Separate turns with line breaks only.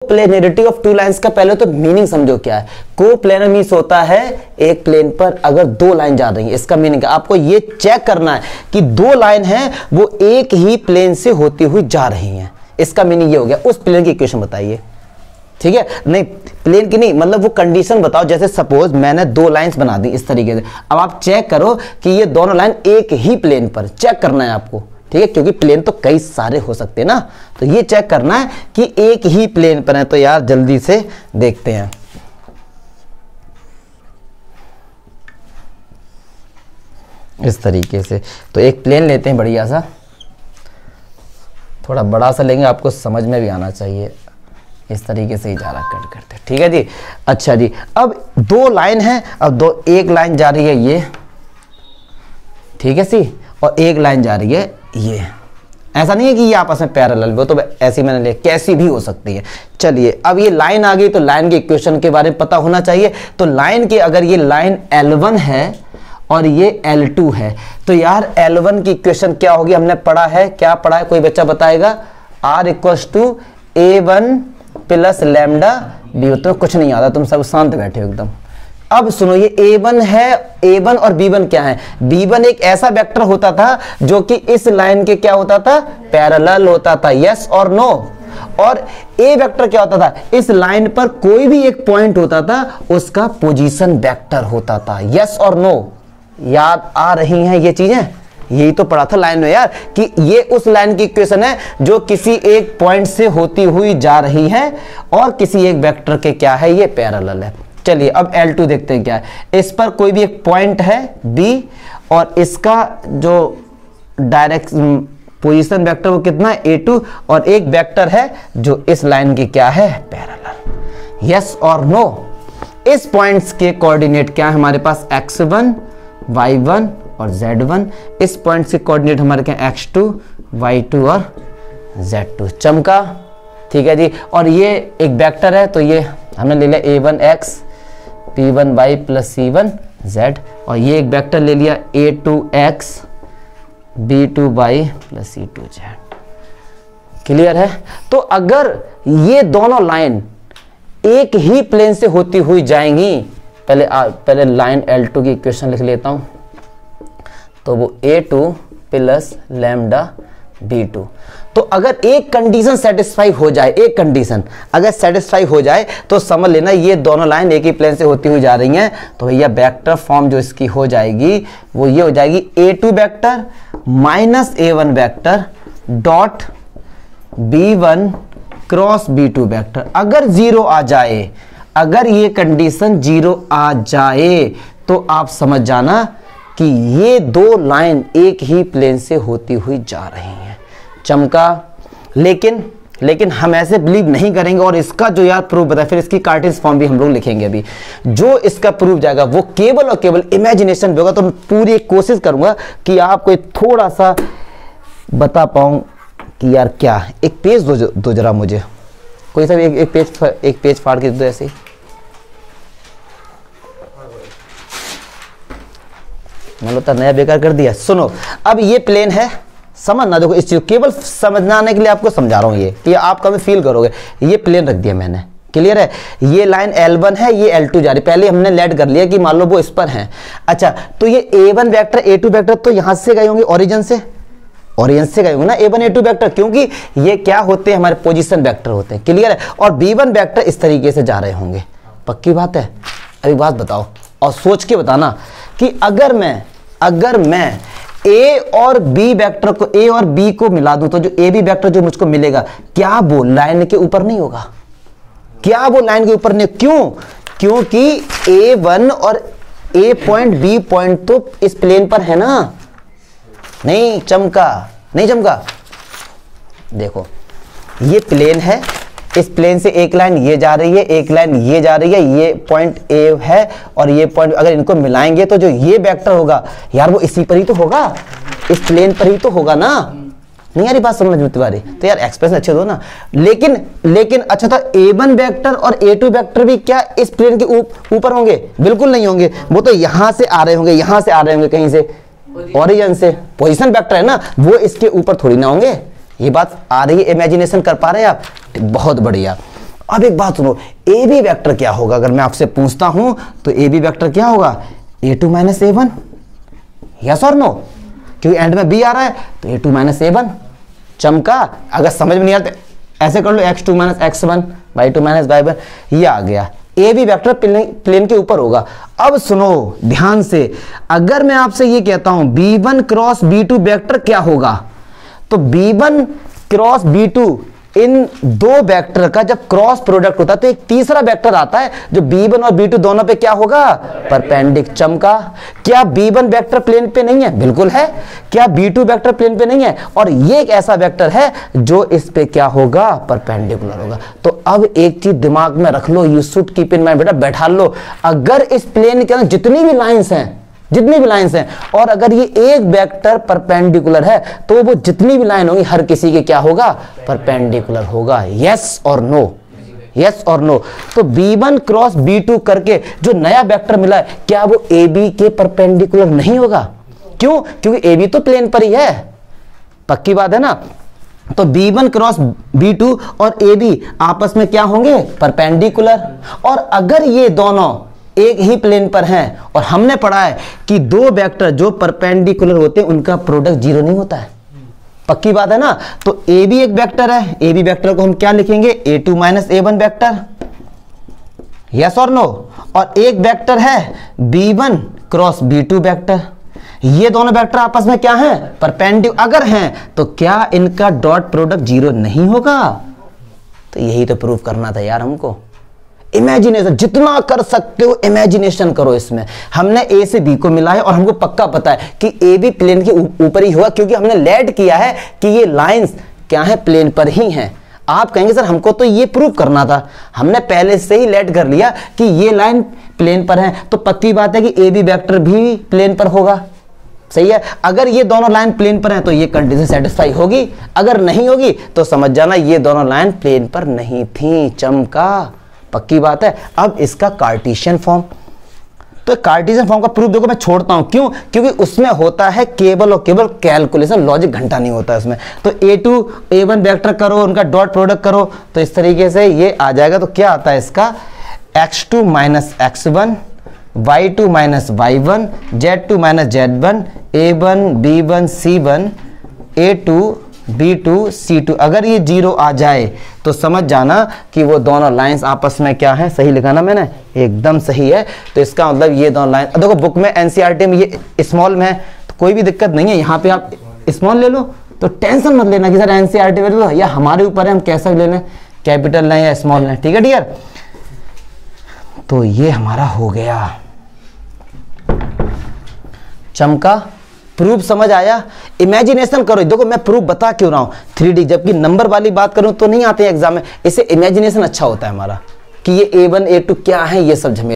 Coplanarity of two lines का पहले तो मीनिंग समझो क्या है। कोप्लेनर मीन्स होता है एक प्लेन पर अगर दो लाइन जा रही है, इसका मीनिंग है आपको ये चेक करना है कि दो लाइन है वो एक ही प्लेन से होती हुई जा रही हैं, इसका मीनिंग ये हो गया। उस प्लेन की इक्वेशन बताइए, ठीक है, नहीं प्लेन की नहीं, मतलब वो कंडीशन बताओ। जैसे सपोज मैंने दो लाइंस बना दी इस तरीके से, अब आप चेक करो कि ये दोनों लाइन एक ही प्लेन पर, चेक करना है आपको, ठीक है, क्योंकि प्लेन तो कई सारे हो सकते हैं ना, तो ये चेक करना है कि एक ही प्लेन पर है। तो यार जल्दी से देखते हैं, इस तरीके से। तो एक प्लेन लेते हैं बढ़िया सा, थोड़ा बड़ा सा लेंगे, आपको समझ में भी आना चाहिए। इस तरीके से ही जा रहा कट करते, ठीक है जी। अच्छा जी, अब दो लाइन है, अब दो, एक लाइन जा रही है ये, ठीक है सी, और एक लाइन जा रही है ये। ऐसा नहीं है कि ये आपस में पैरेलल, वो तो ऐसी मैंने लिया, कैसी भी हो सकती है। चलिए अब ये लाइन आ गई, तो लाइन के इक्वेशन के बारे में पता होना चाहिए। तो लाइन के, अगर ये लाइन L1 है और ये L2 है, तो यार L1 की इक्वेशन क्या होगी, हमने पढ़ा है, क्या पढ़ा है, कोई बच्चा बताएगा? R = A1 + lambda B1। तो कुछ नहीं आता, तुम सब शांत बैठे हो एकदम। अब सुनो, ये A1 है, A1 और B1 क्या है? B1 एक ऐसा वेक्टर होता था जो कि इस लाइन के क्या होता था, पैरेलल होता था, यस और नो। और A वेक्टर क्या होता था, इस लाइन पर कोई भी एक पॉइंट होता था उसका पोजीशन वेक्टर होता था, यस और नो। याद आ रही हैं ये चीजें? यही तो पढ़ा था लाइन में यार, कि ये उस लाइन की इक्वेशन है जो किसी एक पॉइंट से होती हुई जा रही है और किसी एक वेक्टर के क्या है, ये पैरेलल है। चलिए अब L2 देखते हैं क्या है। इस पर कोई भी एक पॉइंट है B और इसका जो डायरेक्ट पोजीशन वेक्टर वो कितना है, A2, और एक वेक्टर है जो इस लाइन की क्या है, पैरेलल, यस और नो। इस पॉइंट्स के कोऑर्डिनेट क्या है हमारे पास, x1, y1 और z1। इस पॉइंट से कोऑर्डिनेट हमारे क्या, x2, y2 और z2। चमका, ठीक है जी। और ये एक वेक्टर है, तो ये हमने ले लिया a1x p1y + c1z, और ये एक वेक्टर ले लिया a2x b2y + c2z। क्लियर है? तो अगर ये दोनों लाइन एक ही प्लेन से होती हुई जाएंगी, पहले लाइन L2 की इक्वेशन लिख लेता हूं, तो वो A2 + लैम्डा B2। तो अगर एक कंडीशन सेटिस्फाई हो जाए, एक कंडीशन अगर सेटिस्फाई हो जाए, तो समझ लेना ये दोनों लाइन एक ही प्लेन से होती हुई जा रही हैं। तो भैया वेक्टर फॉर्म जो इसकी हो जाएगी वो ये हो जाएगी, A2 vector - A1 vector dot B1 cross B2 vector. अगर 0 आ जाए, अगर ये कंडीशन 0 आ जाए, तो आप समझ जाना कि ये दो लाइन एक ही प्लेन से होती हुई जा रही हैं। चमका। लेकिन हम ऐसे बिलीव नहीं करेंगे, और इसका जो यार प्रूफ बताया, फिर इसकी कार्टेज फॉर्म भी हम लोग लिखेंगे अभी। जो इसका प्रूफ जाएगा वो केवल और केवल इमेजिनेशन होगा। तो मैं पूरी कोशिश करूंगा कि आपको थोड़ा सा बता पाऊं कि यार क्या। एक पेज दो जरा मुझे, कोई सा एक पेज फाड़ के दो ऐसे ही। मतलब तो नया बेकार कर दिया। सुनो, अब ये प्लेन है, समझना, देखो इस चीज केवल समझाने के लिए आपको समझा रहा हूं, ये कि आप कभी फील करोगे। ये प्लेन रख दिया मैंने, क्लियर है? ये लाइन L1 है, ये L2 जा रही। पहले हमने लेट कर लिया कि मान लो वो इस पर है। अच्छा, तो ये A1 वेक्टर A2 वेक्टर तो यहां से गए होंगे, ओरिजिन से गए होंगे ना A1 A2 वेक्टर, क्योंकि ये क्या होते हैं, हमारे पोजीशन वेक्टर होते हैं, क्लियर है? और B1 वेक्टर इस तरीके से जा रहे होंगे। पक्की बात है? अभी बात बताओ और सोच के बताना कि अगर मैं A और B वेक्टर को, A और B को मिला दूं, तो जो AB वेक्टर जो मुझको मिलेगा, क्या वो लाइन के ऊपर नहीं होगा? क्या वो लाइन के ऊपर नहीं? क्यों? क्योंकि A1 और A पॉइंट B पॉइंट तो इस प्लेन पर है ना। नहीं चमका। देखो ये प्लेन है, इस प्लेन से एक लाइन ये जा रही है, एक लाइन ये जा रही है, ये पॉइंट A है और ये पॉइंट, अगर इनको मिलाएंगे तो जो ये वेक्टर होगा यार वो इसी पर ही तो होगा, इस प्लेन पर ही तो होगा ना। नहीं यार ये बात समझ में तुम्हारी? तो यार एक्सप्रेशन अच्छे दो ना। लेकिन अच्छा था, A1 वेक्टर और A2 वेक्टर भी क्या इस प्लेन के ऊपर होंगे? बिल्कुल नहीं होंगे। वो तो यहां से आ रहे होंगे, कहीं से, ओरिजिन से। पोजीशन वेक्टर है ना, वो इसके ऊपर थोड़ी ना होंगे। ये बात आ रही है, इमेजिनेशन कर पा रहे हैं आप? बहुत बढ़िया। अब एक बात सुनो, ए बी वेक्टर क्या होगा अगर मैं आपसे पूछता हूं, तो ए बी वेक्टर क्या होगा, a2 माइनस a1, यस और नो, क्योंकि एंड में b आ रहा है तो a2 माइनस a1। चमका। अगर समझ में नहीं आता ऐसे कर लो, x2 minus x1, y2 minus y1, ये आ गया। ए बी वेक्टर प्लेन के ऊपर होगा। अब सुनो ध्यान से, अगर मैं आपसे ये कहता हूं b1 क्रॉस b2 वेक्टर क्या होगा, तो b1 क्रॉस b2 इन दो वेक्टर का जब क्रॉस प्रोडक्ट होता है तो एक तीसरा वेक्टर आता है जो b1 और b2 दोनों पे क्या होगा, परपेंडिक। चमका। क्या b1 वेक्टर प्लेन पे नहीं है, बिल्कुल है। क्या b2 वेक्टर प्लेन पे नहीं है, और ये एक ऐसा वेक्टर है जो इस पे क्या होगा, परपेंडिकुलर होगा। तो अब एक चीज दिमाग में रख लो, you should keep in mind, बेटा बैठा लो, अगर इस प्लेन के अंदर जितनी भी लाइंस हैं और अगर ये एक वेक्टर परपेंडिकुलर है तो वो जितनी भी लाइन होगी हर किसी के क्या होगा, परपेंडिकुलर होगा। यस और नो, यस और नो। तो b1 क्रॉस b2 करके जो नया वेक्टर मिला है, क्या वो ab के परपेंडिकुलर नहीं होगा? क्यों? क्योंकि ab तो प्लेन पर ही है, पक्की बात है ना। तो b1 क्रॉस b2 और ab आपस में क्या होंगे, परपेंडिकुलर। और अगर ये दोनों एक ही प्लेन पर हैं, और हमने पढ़ा है कि दो वेक्टर जो परपेंडिकुलर होते हैं उनका प्रोडक्ट जीरो नहीं होता है, पक्की बात है ना। तो ए बी एक वेक्टर है, ए बी वेक्टर को हम क्या लिखेंगे, a2 minus a1 vector, yes और नो। और एक वेक्टर है b1 क्रॉस b2 वेक्टर। ये दोनों वेक्टर आपस में क्या है, परपेंडिकुलर अगर हैं तो क्या इनका डॉट प्रोडक्ट जीरो नहीं होगा? तो यही तो प्रूव करना था यार हमको। इमेजिनेशन जितना कर सकते हो इमेजिनेशन करो इसमें। हमने ए से बी को मिला है और हमको पक्का पता है कि ए बी प्लेन के ऊपर ही होगा, क्योंकि हमने लेड किया है कि ये लाइंस क्या है, प्लेन पर ही हैं। आप कहेंगे सर हमको तो ये प्रूव करना था, हमने पहले से ही लेड कर लिया कि ये लाइन प्लेन पर है, तो पक्की बात है कि ए बी वेक्टर भी प्लेन पर होगा, सही है। अगर ये दोनों लाइन प्लेन पर हैं तो ये कंडीशन सेटिस्फाई होगी, अगर नहीं होगी तो समझ जाना ये दोनों लाइन प्लेन पर नहीं थी। चमका, पक्की बात है। अब इसका कार्टेशियन फॉर्म, तो कार्टेशियन फॉर्म का प्रूफ देखो मैं छोड़ता हूं, क्यों? क्योंकि उसमें होता है केवल और केवल कैलकुलेशन, लॉजिक घंटा नहीं होता है उसमें। तो a2 a1 वेक्टर करो, उनका डॉट प्रोडक्ट करो, तो इस तरीके से ये आ जाएगा। तो क्या आता है इसका, x2 minus x1, y2 minus y1, z2 minus z1, a1 b1 c1, a2 b2 c2। अगर ये जीरो आ जाए तो समझ जाना कि वो दोनों लाइंस आपस में क्या है, सही लिखा ना मैंने, एकदम सही है। तो इसका मतलब ये दोनों लाइन, देखो बुक में एनसीईआरटी में ये स्मॉल में है तो कोई भी दिक्कत नहीं है, यहाँ पे आप स्मॉल ले लो, तो टेंशन मत लेना कि सर एनसीईआरटी में लो, या हमारे ऊपर है हम कैसा लेना, कैपिटल लें या स्मॉल लें, ठीक है डियर। तो ये हमारा हो गया चमका। प्रूफ समझ आया? इमेजिनेशन करो, देखो मैं प्रूफ बता क्यों रहा हूं 3D, जबकि नंबर वाली बात करूं तो नहीं आते एग्जाम में, इसे इमेजिनेशन अच्छा होता है हमारा कि ये a1 a2 क्या है, ये सब झमेला।